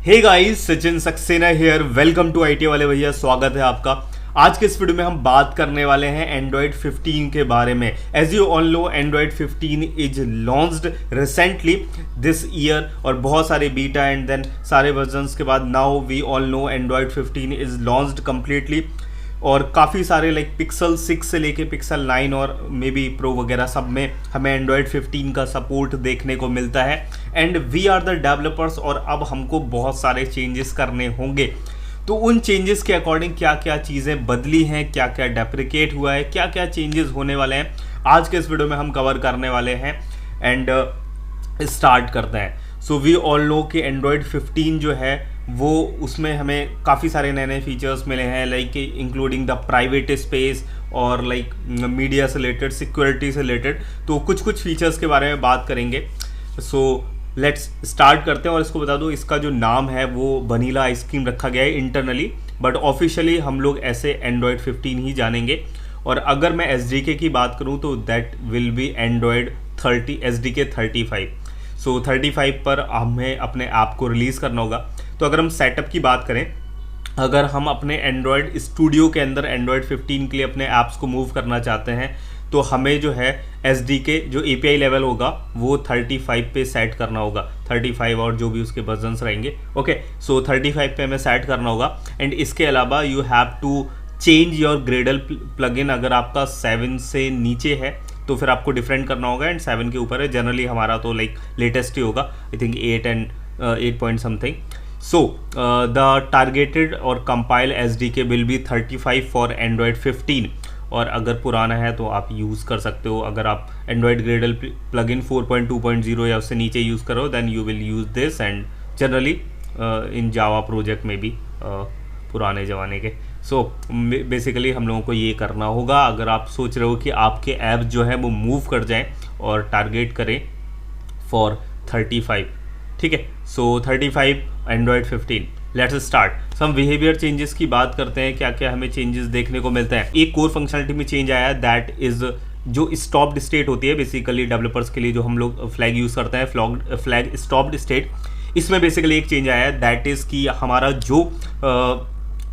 Hey guys, Sachin Saxena here. Welcome to IT वाले भैया, स्वागत है आपका। आज के इस वीडियो में हम बात करने वाले हैं एंड्रॉयड 15 के बारे में। As you all know, Android 15 is launched recently this year और बहुत सारे बीटा एंड देन सारे वर्जन्स के बाद now we all know Android 15 is launched completely. और काफ़ी सारे लाइक पिक्सल 6 से लेके पिक्सल 9 और मे बी प्रो वगैरह सब में हमें एंड्रॉयड 15 का सपोर्ट देखने को मिलता है। And we are the developers और अब हमको बहुत सारे चेंजेस करने होंगे। तो उन चेंजेस के अकॉर्डिंग क्या क्या चीज़ें बदली हैं, क्या क्या डेप्रिकेट हुआ है, क्या क्या चेंजेस होने वाले हैं, आज के इस वीडियो में हम कवर करने वाले हैं। एंड स्टार्ट करते हैं। सो वी ऑल नो कि एंड्रॉयड 15 जो है वो उसमें हमें काफ़ी सारे नए नए फीचर्स मिले हैं, like including the private space और लाइक मीडिया से रिलेटेड, सिक्योरिटी से रिलेटेड। तो कुछ फीचर्स के बारे में बात करेंगे। सो लेट्स स्टार्ट करते हैं। और इसको बता दूं, इसका जो नाम है वो वनीला आइसक्रीम रखा गया है इंटरनली, बट ऑफिशियली हम लोग ऐसे एंड्रॉयड 15 ही जानेंगे। और अगर मैं SDK की बात करूं तो that will be Android 30 SDK 35। सो 35 पर हमें अपने ऐप को रिलीज़ करना होगा। तो अगर हम सेटअप की बात करें, अगर हम अपने एंड्रॉयड स्टूडियो के अंदर एंड्रॉयड 15 के लिए अपने ऐप्स को मूव करना चाहते हैं तो हमें जो है SDK जो API लेवल होगा वो 35 पे सेट करना होगा। 35 और जो भी उसके वर्जन्स रहेंगे। ओके, सो 35 पे हमें सेट करना होगा। एंड इसके अलावा you have to change your Gradle plugin. अगर आपका 7 से नीचे है तो फिर आपको डिफरेंट करना होगा, एंड 7 के ऊपर है। जनरली हमारा तो लाइक लेटेस्ट ही होगा, I think 8 and 8 point something. So the targeted और compile SDK will be 35 for Android 15। और अगर पुराना है तो आप यूज़ कर सकते हो। अगर आप Android Gradle plugin 4.2.0 या उससे नीचे यूज़ करो then you will use this, and generally in Java project में भी पुराने ज़माने के। So बेसिकली हम लोगों को ये करना होगा अगर आप सोच रहे हो कि आपके ऐप जो है वो मूव कर जाएं और टारगेट करें फॉर 35। ठीक है, so 35 Android 15। Let's start. Some behaviour changes की बात करते हैं, क्या क्या हमें चेंजेस देखने को मिलते हैं। एक कोर फंक्शनलिटी में चेंज आया है, दैट इज जो स्टॉप्ड स्टेट होती है बेसिकली डेवलपर्स के लिए, जो हम लोग फ्लैग यूज़ करते हैं, फ्लैग स्टॉप्ड स्टेट। इसमें बेसिकली एक चेंज आया है, दैट इज़ कि हमारा जो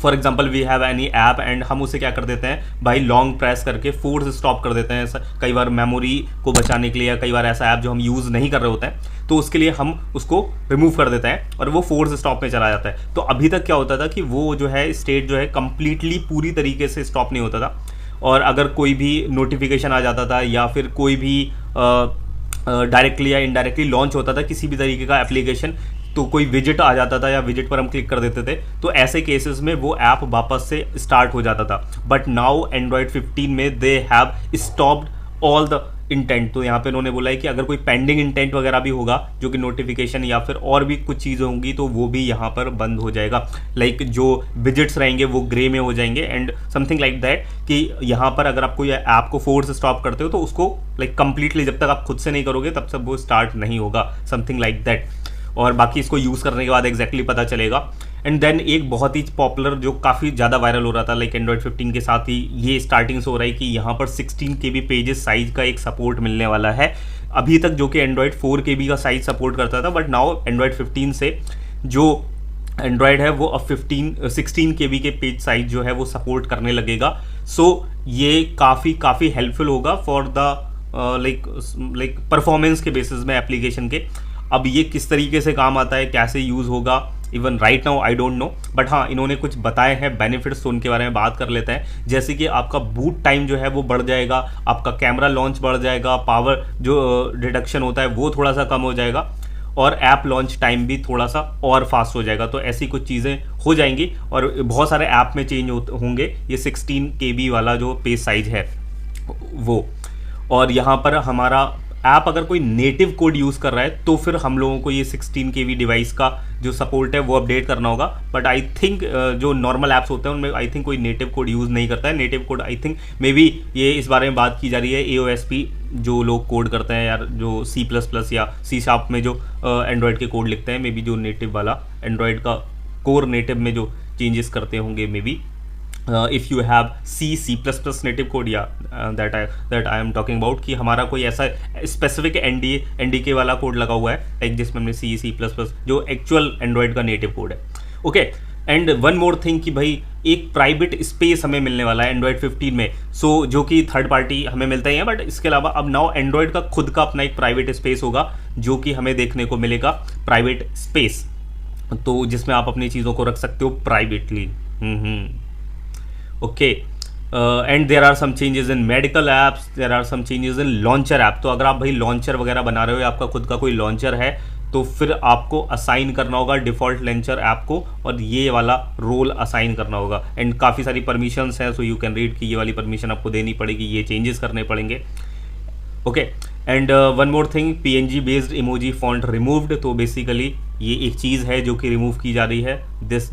for example we have any app and हम उसे क्या कर देते हैं, बाई लॉन्ग प्रेस करके फोर्स स्टॉप कर देते हैं। कई बार मेमोरी को बचाने के लिए, या कई बार ऐसा ऐप जो हम यूज़ नहीं कर रहे होते हैं तो उसके लिए हम उसको रिमूव कर देते हैं और वो फोर्स स्टॉप में चला जाता है। तो अभी तक क्या होता था कि वो जो है स्टेट जो है कंप्लीटली पूरी तरीके से स्टॉप नहीं होता था, और अगर कोई भी नोटिफिकेशन आ जाता था या फिर कोई भी डायरेक्टली या इनडायरेक्टली लॉन्च होता था किसी भी तरीके का एप्लीकेशन, तो कोई विजिट आ जाता था या विजिट पर हम क्लिक कर देते थे, तो ऐसे केसेस में वो ऐप वापस से स्टार्ट हो जाता था। बट नाउ एंड्रॉयड 15 में they have stopped all the intent. तो यहाँ पे उन्होंने बोला है कि अगर कोई पेंडिंग इंटेंट वगैरह भी होगा, जो कि नोटिफिकेशन या फिर और भी कुछ चीज़ें होंगी, तो वो भी यहाँ पर बंद हो जाएगा। लाइक जो विजिट्स रहेंगे वो ग्रे में हो जाएंगे एंड समथिंग लाइक दैट, कि यहाँ पर अगर आप कोई ऐप को फोर्स स्टॉप करते हो तो उसको लाइक कंप्लीटली जब तक आप खुद से नहीं करोगे तब तक वो स्टार्ट नहीं होगा, समथिंग लाइक दैट। और बाकी इसको यूज़ करने के बाद एग्जैक्टली पता चलेगा। एंड देन एक बहुत ही पॉपुलर जो काफ़ी ज़्यादा वायरल हो रहा था लाइक एंड्रॉयड 15 के साथ ही ये स्टार्टिंग से हो रहा है कि यहाँ पर 16 KB पेजेस साइज का एक सपोर्ट मिलने वाला है। अभी तक जो कि एंड्रॉयड 4 KB का साइज सपोर्ट करता था, बट नाउ एंड्रॉयड 15 से जो एंड्रॉयड है वो अब 16 KB के पेज साइज जो है वो सपोर्ट करने लगेगा। सो ये काफ़ी हेल्पफुल होगा फॉर द लाइक परफॉर्मेंस के बेसिस में एप्लीकेशन के। अब ये किस तरीके से काम आता है, कैसे यूज़ होगा, even right now I don't know, but हाँ इन्होंने कुछ बताए हैं बेनिफिट्स, तो उनके बारे में बात कर लेते हैं। जैसे कि आपका बूट टाइम जो है वो बढ़ जाएगा, आपका कैमरा लॉन्च बढ़ जाएगा, पावर जो डिडक्शन होता है वो थोड़ा सा कम हो जाएगा, और ऐप लॉन्च टाइम भी थोड़ा सा और फास्ट हो जाएगा। तो ऐसी कुछ चीज़ें हो जाएंगी और बहुत सारे ऐप में चेंज होंगे ये 16 KB वाला जो पेज साइज है वो। और यहाँ पर हमारा ऐप अगर कोई नेटिव कोड यूज़ कर रहा है तो फिर हम लोगों को ये 16 KB डिवाइस का जो सपोर्ट है वो अपडेट करना होगा। बट आई थिंक जो नॉर्मल ऐप्स होते हैं उनमें आई थिंक कोई नेटिव कोड यूज़ नहीं करता है। Native code I think may be ये इस बारे में बात की जा रही है AOSP जो लोग कोड करते हैं यार, जो C++ या C# में जो एंड्रॉयड के कोड लिखते हैं, मे बी जो नेटिव वाला एंड्रॉयड का कोर नेटिव में जो चेंजेस करते होंगे may be. If you have C plus plus native code या that I am talking about कि हमारा कोई ऐसा स्पेसिफिक एन डी के वाला कोड लगा हुआ है लाइक जिसमें हमने सी प्लस प्लस जो एक्चुअल एंड्रॉयड का नेटिव कोड है। Okay, and one more thing कि भाई एक प्राइवेट स्पेस हमें मिलने वाला है एंड्रॉयड 15 में, सो जो कि थर्ड पार्टी हमें मिलता ही है, बट इसके अलावा अब नाउ एंड्रॉयड का खुद का अपना एक प्राइवेट स्पेस होगा जो कि हमें देखने को मिलेगा, प्राइवेट स्पेस, तो जिसमें आप अपनी चीज़ों को रख सकते हो privately. Okay, and there are some changes in medical apps, there are some changes in launcher app. तो अगर आप भाई लॉन्चर वगैरह बना रहे हो या आपका खुद का कोई लॉन्चर है तो फिर आपको असाइन करना होगा डिफ़ॉल्ट लॉन्चर ऐप को और ये वाला रोल असाइन करना होगा। एंड काफ़ी सारी परमिशंस हैं, सो यू कैन रीड कि ये वाली परमिशन आपको देनी पड़ेगी, ये चेंजेस करने पड़ेंगे। Okay, and one more thing, PNG based emoji font removed. तो बेसिकली ये एक चीज़ है जो कि रिमूव की जा रही है, this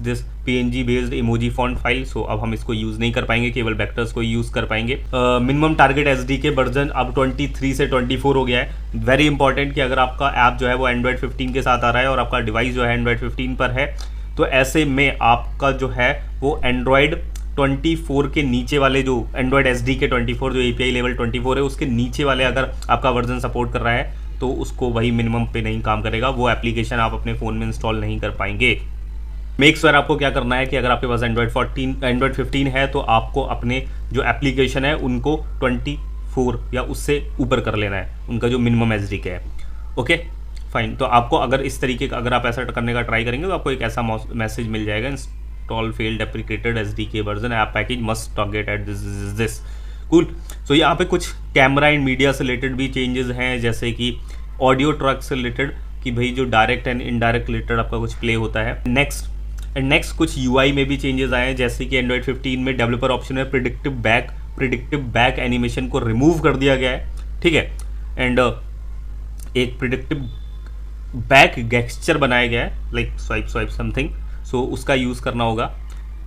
PNG based emoji font file. So अब हम इसको यूज़ नहीं कर पाएंगे, केवल वेक्टर्स को यूज़ कर पाएंगे। मिनिमम टारगेट SDK वर्जन अब 23 से 24 हो गया है। वेरी इंपॉर्टेंट कि अगर आपका ऐप जो है वो एंड्रॉयड 15 के साथ आ रहा है और आपका डिवाइस जो है एंड्रॉयड 15 पर है, तो ऐसे में आपका जो है वो एंड्रॉयड 24 के नीचे वाले जो एंड्रॉयड SDK 24 जो API लेवल 24 है उसके नीचे वाले अगर आपका वर्जन सपोर्ट कर रहा है तो उसको वही मिनिमम पे नहीं काम करेगा, वो एप्लीकेशन आप अपने फ़ोन में इंस्टॉल नहीं कर पाएंगे। मेक श्योर आपको क्या करना है कि अगर आपके पास एंड्रॉयड 15 है तो आपको अपने जो एप्लीकेशन है उनको 24 या उससे ऊपर कर लेना है, उनका जो मिनिमम SDK है। ओके फाइन, तो आपको अगर इस तरीके का अगर आप ऐसा करने का ट्राई करेंगे तो आपको एक ऐसा मैसेज मिल जाएगा, install failed deprecated SDK version app package must target at this cool. So यहाँ पे कुछ कैमरा एंड मीडिया से रिलेटेड भी चेंजेस हैं, जैसे कि ऑडियो ट्रैक से रिलेटेड कि भाई जो डायरेक्ट एंड इनडायरेक्ट रिलेटेड आपका कुछ प्ले होता है। नेक्स्ट कुछ UI में भी चेंजेस आए हैं, जैसे कि एंड्रॉयड 15 में डेवलपर ऑप्शन में प्रिडिक्टिव बैक एनिमेशन को रिमूव कर दिया गया है, ठीक है। एंड एक प्रिडिक्टिव बैक गेस्चर बनाया गया है लाइक स्वाइप समथिंग, सो उसका यूज़ करना होगा।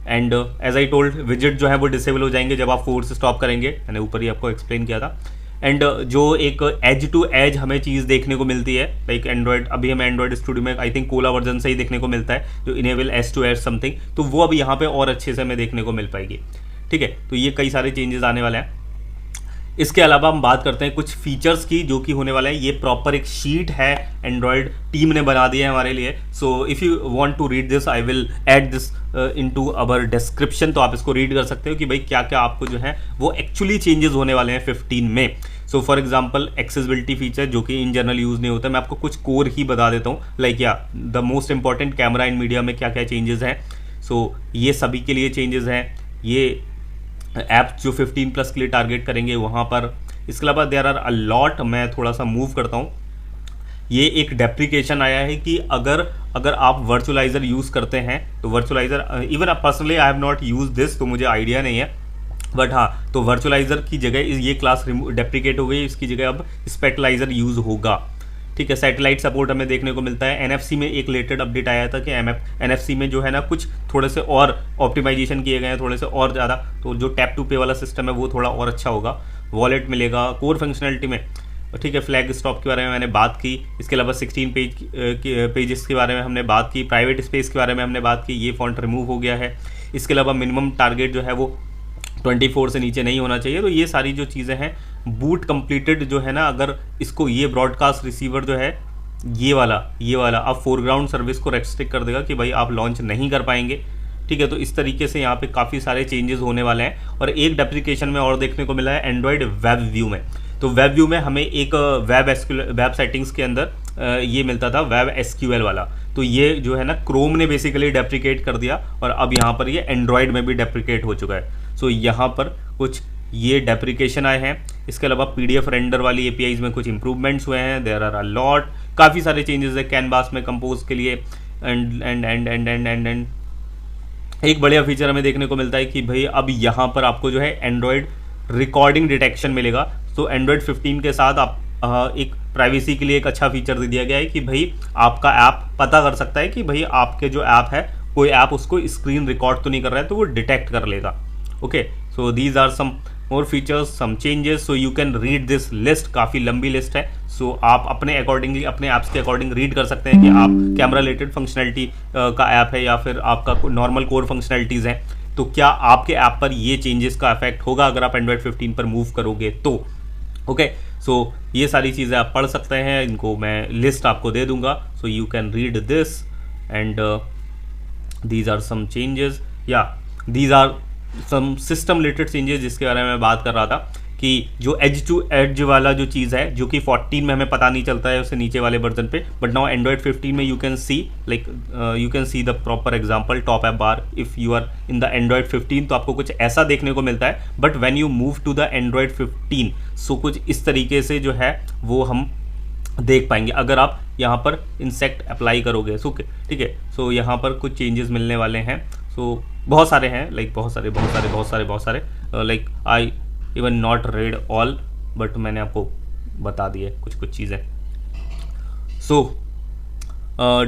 And as I told, visit जो है वो डिसेबल हो जाएंगे जब आप 4 से स्टॉप करेंगे, मैंने ऊपर ही आपको एक्सप्लेन किया था। एंड जो एक एज टू एज हमें चीज़ देखने को मिलती है लाइक एंड्रॉयड, अभी हमें एंड्रॉयड स्टूडियो में आई थिंक कोला वर्जन से ही देखने को मिलता है जो enable edge to edge something, तो वो अभी यहाँ पे और अच्छे से हमें देखने को मिल पाएगी, ठीक है। तो ये कई सारे चेंजेस आने वाले हैं। इसके अलावा हम बात करते हैं कुछ फीचर्स की जो कि होने वाले हैं। ये प्रॉपर एक शीट है एंड्रॉयड टीम ने बना दी है हमारे लिए, so if you want to read this I will add this into our description, तो आप इसको रीड कर सकते हो कि भाई क्या क्या आपको जो है वो एक्चुअली चेंजेस होने वाले हैं 15 में। So for example accessibility feature जो कि इन जनरल यूज़ नहीं होता, मैं आपको कुछ कोर ही बता देता हूँ लाइक या the most important camera and media में क्या क्या चेंजेस हैं। सो ये सभी के लिए चेंजेस हैं, ये ऐप जो 15 प्लस के लिए टारगेट करेंगे वहाँ पर। इसके अलावा देयर आर अ लॉट, मैं थोड़ा सा मूव करता हूँ। ये एक डेप्रिकेशन आया है कि अगर आप वर्चुअलाइजर यूज़ करते हैं तो virtualiser, even personally I have not use this, तो मुझे आइडिया नहीं है, बट हाँ, तो वर्चुअलाइजर की जगह ये क्लास डेप्रिकेट हो गई, इसकी जगह अब स्पेक्टलाइजर यूज़ होगा, ठीक है। सैटेलाइट सपोर्ट हमें देखने को मिलता है। NFC में एक रिलेटेड अपडेट आया था कि NFC में जो है ना कुछ थोड़े से और ऑप्टिमाइजेशन किए गए हैं, थोड़े से और ज़्यादा, तो जो टैप टू पे वाला सिस्टम है वो थोड़ा और अच्छा होगा। वॉलेट मिलेगा कोर फंक्शनलिटी में, ठीक है। फ्लैग स्टॉप के बारे में मैंने बात की। इसके अलावा 16 पेजेस के बारे में हमने बात की। प्राइवेट स्पेस के बारे में हमने बात की, ये फॉन्ट रिमूव हो गया है। इसके अलावा मिनिमम टारगेट जो है वो 24 से नीचे नहीं होना चाहिए। तो ये सारी जो चीज़ें हैं, बूट कंप्लीटेड जो है ना, अगर इसको ये ब्रॉडकास्ट रिसीवर जो है ये वाला अब फोरग्राउंड सर्विस को रेस्ट्रिक्ट कर देगा कि भाई आप लॉन्च नहीं कर पाएंगे, ठीक है। तो इस तरीके से यहाँ पे काफ़ी सारे चेंजेस होने वाले हैं। और एक डेप्रिकेशन में और देखने को मिला है एंड्रॉयड वेब व्यू में। तो वेब व्यू में हमें एक वेब सेटिंग्स के अंदर ये मिलता था वेब SQL वाला, तो ये जो है ना क्रोम ने बेसिकली डेप्रिकेट कर दिया और अब यहाँ पर ये एंड्रॉयड में भी डेप्रिकेट हो चुका है। सो यहाँ पर कुछ ये डेप्रिकेशन आए हैं। इसके अलावा PDF रेंडर वाली APIs में कुछ इंप्रूवमेंट्स हुए हैं। देयर आर अ लॉट, काफ़ी सारे चेंजेस है कैनवास में कंपोज के लिए। एंड एक बढ़िया फीचर हमें देखने को मिलता है कि भाई अब यहाँ पर आपको जो है एंड्रॉयड रिकॉर्डिंग डिटेक्शन मिलेगा। तो एंड्रॉयड 15 के साथ आप एक प्राइवेसी के लिए एक अच्छा फीचर दे दिया गया है कि भाई आपका ऐप पता कर सकता है कि भाई आपके जो ऐप है, कोई ऐप उसको स्क्रीन रिकॉर्ड तो नहीं कर रहा है, तो वो डिटेक्ट कर लेगा। Okay, so these are some more features, some changes, so you can read this list. काफ़ी लंबी लिस्ट है, सो आप अपने अकॉर्डिंगली अपने ऐप्स के अकॉर्डिंग रीड कर सकते हैं कि आप कैमरा रिलेटेड फंक्शनलिटी का ऐप है या फिर आपका नॉर्मल कोर फंक्शनलिटीज़ हैं। तो क्या आपके ऐप पर ये चेंजेस का इफेक्ट होगा अगर आप एंड्रॉयड 15 पर मूव करोगे तो। ओके, सो ये सारी चीज़ें आप पढ़ सकते हैं, इनको मैं लिस्ट आपको दे दूंगा, so you can read this and these are some changes, या these are some system related changes जिसके बारे में मैं बात कर रहा था कि जो एज टू एज वाला जो चीज़ है जो कि 14 में हमें पता नहीं चलता है उससे नीचे वाले वर्जन पे, बट नाउ एंड्रॉयड 15 में you can see like you can see the proper example top app bar if you are in the Android 15, तो आपको कुछ ऐसा देखने को मिलता है, but when you move to the Android 15 so कुछ इस तरीके से जो है वो हम देख पाएंगे अगर आप यहाँ पर इंसेक्ट अप्लाई करोगे। सो ठीक है, सो यहाँ पर कुछ चेंजेस मिलने वाले हैं, सो बहुत सारे हैं, लाइक बहुत सारे like I even not read all, but मैंने आपको बता दिए कुछ चीज़ें। सो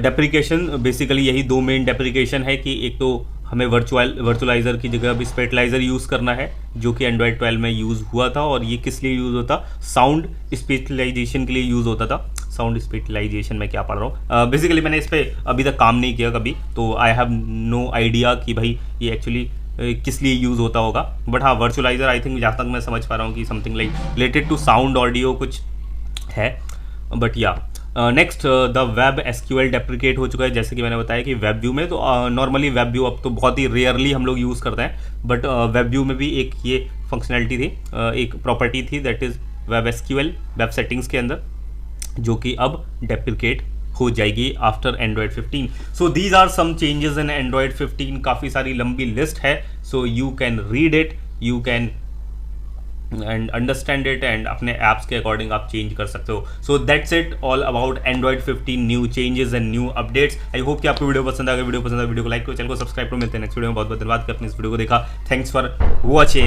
डेप्रिकेशन बेसिकली यही दो मेन डेप्रिकेशन है कि एक तो हमें वर्चुअलाइज़र की जगह भी स्पेशलाइज़र यूज़ करना है जो कि एंड्रॉयड 12 में यूज़ हुआ था, और ये किस लिए यूज़ होता, साउंड स्पेशलाइजेशन के लिए यूज़ होता था। साउंड स्पेशलाइजेशन में क्या पढ़ रहा हूँ, बेसिकली मैंने इस पर अभी तक काम नहीं किया कभी, तो आई हैव नो आइडिया कि भाई ये एक्चुअली किस लिए यूज़ होता होगा, बट हाँ वर्चुअलाइज़र आई थिंक जहाँ तक मैं समझ पा रहा हूँ कि something like related to sound audio कुछ है, बट या next the web SQL deprecate हो चुका है, जैसे कि मैंने बताया कि वेब व्यू में तो नॉर्मली वेब व्यू अब तो बहुत ही रेयरली हम लोग यूज़ करते हैं, बट वेब व्यू में भी एक ये फंक्शनैलिटी थी, एक प्रॉपर्टी थी that is web SQL web settings के अंदर, जो कि अब डेप्रिकेट हो जाएगी after Android 15। So these are some changes in Android 15, काफ़ी सारी लंबी लिस्ट है, so you can read it, you can and understand it and अपने ऐप्स के अकॉर्डिंग आप चेंज कर सकते हो। So that's it all about Android 15 new changes and new updates. I hope कि आपको वीडियो पसंद आएगा, वीडियो पसंद आए वीडियो को लाइक करो, चैनल को सब्सक्राइब करो, मिलते हैं नेक्स्ट वीडियो में। बहुत बहुत धन्यवाद कि आपने इस वीडियो को देखा, थैंक्स फॉर वॉचिंग।